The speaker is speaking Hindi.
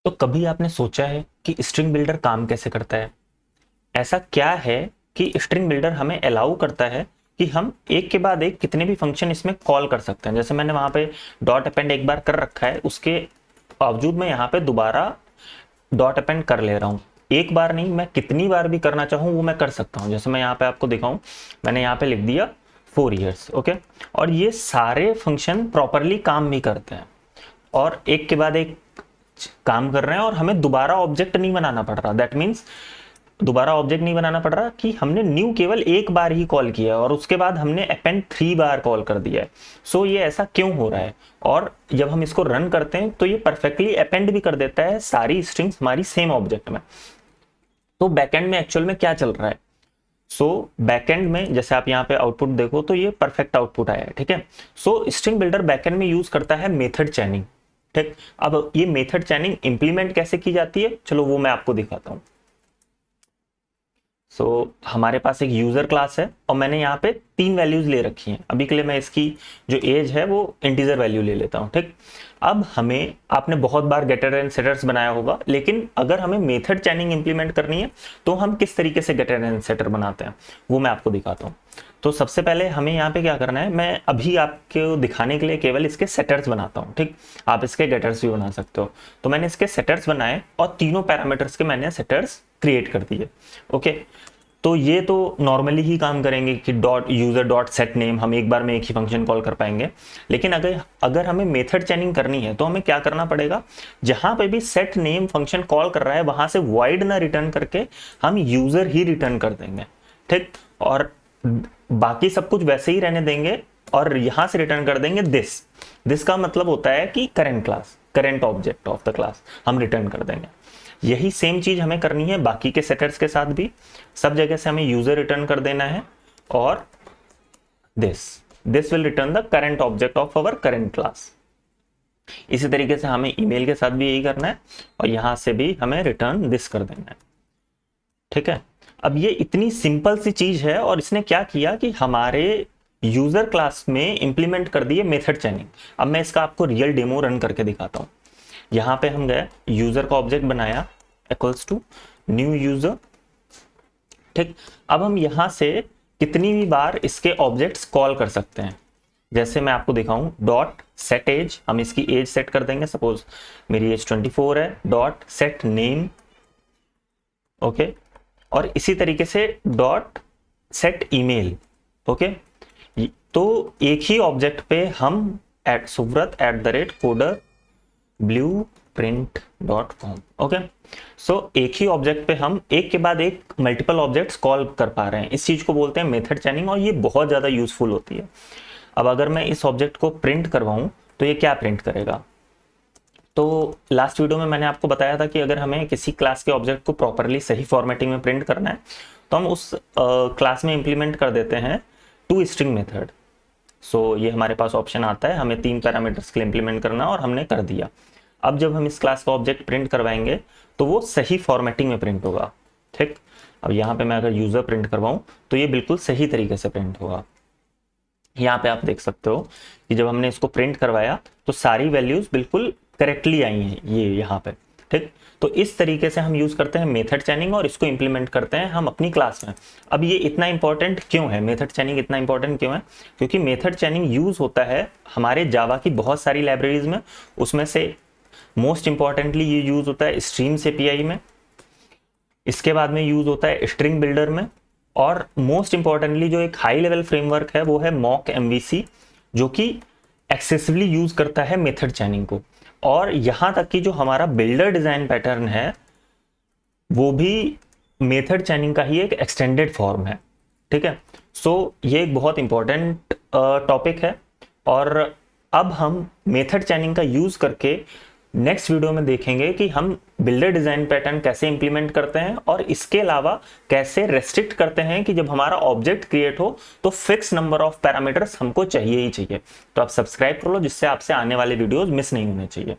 तो कभी आपने सोचा है कि स्ट्रिंग बिल्डर काम कैसे करता है? ऐसा क्या है कि स्ट्रिंग बिल्डर हमें अलाउ करता है कि हम एक के बाद एक कितने भी फंक्शन इसमें कॉल कर सकते हैं। जैसे मैंने वहां पे डॉट अपेंड एक बार कर रखा है, उसके बावजूद मैं यहाँ पे दोबारा डॉट अपेंड कर ले रहा हूँ। एक बार नहीं, मैं कितनी बार भी करना चाहूँ वो मैं कर सकता हूँ। जैसे मैं यहाँ पे आपको दिखाऊं, मैंने यहाँ पे लिख दिया 4 years, ओके। और ये सारे फंक्शन प्रॉपरली काम भी करते हैं और एक के बाद एक काम कर रहे हैं और हमें दोबारा ऑब्जेक्ट नहीं बनाना पड़ रहा। दैट मीन्स दोबारा ऑब्जेक्ट नहीं बनाना पड़ रहा कि हमने न्यू केवल एक बार ही कॉल किया है और उसके बाद हमने अपेंड 3 बार कॉल कर दिया है। सो ये ऐसा क्यों हो रहा है? और जब हम इसको रन करते हैं तो ये परफेक्टली अपेंड भी कर देता है सारी स्ट्रिंग्स हमारी सेम ऑब्जेक्ट में। तो बैकएंड में एक्चुअल में क्या चल रहा है? सो बैकएंड में जैसे आप यहाँ पे आउटपुट देखो तो ये परफेक्ट आउटपुट आया है, ठीक है। सो स्ट्रिंग बिल्डर बैकएंड में यूज करता है मेथड चैनिंग, ठीक। अब ये मेथड चैनिंग इंप्लीमेंट कैसे की जाती है, चलो वो मैं आपको दिखाता हूँ। हमारे पास एक यूजर क्लास है और मैंने यहाँ पे 3 वैल्यूज ले रखी हैं। अभी के लिए मैं इसकी जो एज है वो इंटीजर वैल्यू ले लेता हूँ, ठीक। अब हमें, आपने बहुत बार गेटर एंड सेटर्स बनाया होगा, लेकिन अगर हमें मेथड चैनिंग इंप्लीमेंट करनी है तो हम किस तरीके से गेटर एंड सेटर बनाते हैं वो मैं आपको दिखाता हूँ। तो सबसे पहले हमें यहाँ पे क्या करना है, मैं अभी आपको दिखाने के लिए केवल इसके सेटर्स बनाता हूँ, ठीक। आप इसके गेटर्स भी बना सकते हो। तो मैंने इसके सेटर्स बनाए और तीनों पैरामीटर्स के मैंने सेटर्स क्रिएट कर दिए, ओके। तो ये तो नॉर्मली ही काम करेंगे कि dot user dot set name, हम एक बार में एक ही फंक्शन कॉल कर पाएंगे। लेकिन अगर हमें मेथड चैनिंग करनी है तो हमें क्या करना पड़ेगा, जहां पे भी सेट नेम फंक्शन कॉल कर रहा है वहां से वॉइड ना रिटर्न करके हम यूजर ही रिटर्न कर देंगे, ठीक। और बाकी सब कुछ वैसे ही रहने देंगे और यहां से रिटर्न कर देंगे दिस। दिस का मतलब होता है कि current class, current object of the class हम रिटर्न कर देंगे। यही सेम चीज हमें करनी है बाकी के सेटर्स के साथ भी। सब जगह से हमें यूजर रिटर्न कर देना है और this will return the current object of our current class. इसी तरीके से हमें ईमेल के साथ भी यही करना है और यहां से भी हमें रिटर्न दिस कर देना है, ठीक है। अब ये इतनी सिंपल सी चीज है और इसने क्या किया कि हमारे यूजर क्लास में इंप्लीमेंट कर दिए मेथड चैनिंग। अब मैं इसका आपको रियल डेमो रन करके दिखाता हूं। यहां पे हम गए, यूजर का ऑब्जेक्ट बनाया इक्वल्स टू न्यू यूजर, ठीक। अब हम यहां से कितनी भी बार इसके ऑब्जेक्ट्स कॉल कर सकते हैं। जैसे मैं आपको दिखाऊं, डॉट सेट एज, हम इसकी एज सेट कर देंगे। सपोज मेरी एज 24 है, डॉट सेट नेम, ओके। और इसी तरीके से डॉट सेट ईमेल, ओके। तो एक ही ऑब्जेक्ट पे हम subrata@coder blueprint.com, ओके। सो एक ही ऑब्जेक्ट पे हम एक के बाद एक मल्टीपल ऑब्जेक्ट्स कॉल कर पा रहे हैं। इस चीज को बोलते हैं मेथड चैनिंग और ये बहुत ज्यादा यूजफुल होती है। अब अगर मैं इस ऑब्जेक्ट को प्रिंट करवाऊं तो ये क्या प्रिंट करेगा? तो लास्ट वीडियो में मैंने आपको बताया था कि अगर हमें किसी क्लास के ऑब्जेक्ट को प्रॉपरली सही फॉर्मेटिंग में प्रिंट करना है तो हम उस क्लास में इंप्लीमेंट कर देते हैं टू स्ट्रिंग मेथड। सो ये हमारे पास ऑप्शन आता है, हमें 3 पैरामीटर्स के लिए इंप्लीमेंट करना और हमने कर दिया। अब जब हम इस क्लास का ऑब्जेक्ट प्रिंट करवाएंगे तो वो सही फॉर्मेटिंग में प्रिंट होगा, ठीक। अब यहाँ पे मैं अगर यूजर प्रिंट करवाऊं तो ये बिल्कुल सही तरीके से प्रिंट होगा। यहाँ पे आप देख सकते हो कि जब हमने इसको प्रिंट करवाया तो सारी वैल्यूज बिल्कुल करेक्टली आई हैं ये यहाँ पे, ठीक। तो इस तरीके से हम यूज करते हैं मेथड चैनिंग और इसको इंप्लीमेंट करते हैं हम अपनी क्लास में। अब ये इतना इंपॉर्टेंट क्यों है, मेथड चैनिंग इतना इंपॉर्टेंट क्यों है? क्योंकि मेथड चैनिंग यूज होता है हमारे जावा की बहुत सारी लाइब्रेरीज में। उसमें से मोस्ट इंपॉर्टेंटली ये यूज होता है स्ट्रीम्स एपीआई में, इसके बाद में यूज होता है स्ट्रिंग बिल्डर में, और मोस्ट इंपॉर्टेंटली जो एक हाई लेवल फ्रेमवर्क है वो है मॉक एमवीसी, जो कि एक्सेसिवली यूज करता है मेथड चैनिंग को। और यहां तक कि जो हमारा बिल्डर डिजाइन पैटर्न है वो भी मेथड चैनिंग का ही एक एक्सटेंडेड फॉर्म है, ठीक है। सो ये एक बहुत इंपॉर्टेंट टॉपिक है और अब हम मेथड चैनिंग का यूज करके नेक्स्ट वीडियो में देखेंगे कि हम बिल्डर डिजाइन पैटर्न कैसे इंप्लीमेंट करते हैं और इसके अलावा कैसे रेस्ट्रिक्ट करते हैं कि जब हमारा ऑब्जेक्ट क्रिएट हो तो फिक्स नंबर ऑफ पैरामीटर्स हमको चाहिए ही चाहिए। तो आप सब्सक्राइब कर लो जिससे आपसे आने वाले वीडियोस मिस नहीं होने चाहिए।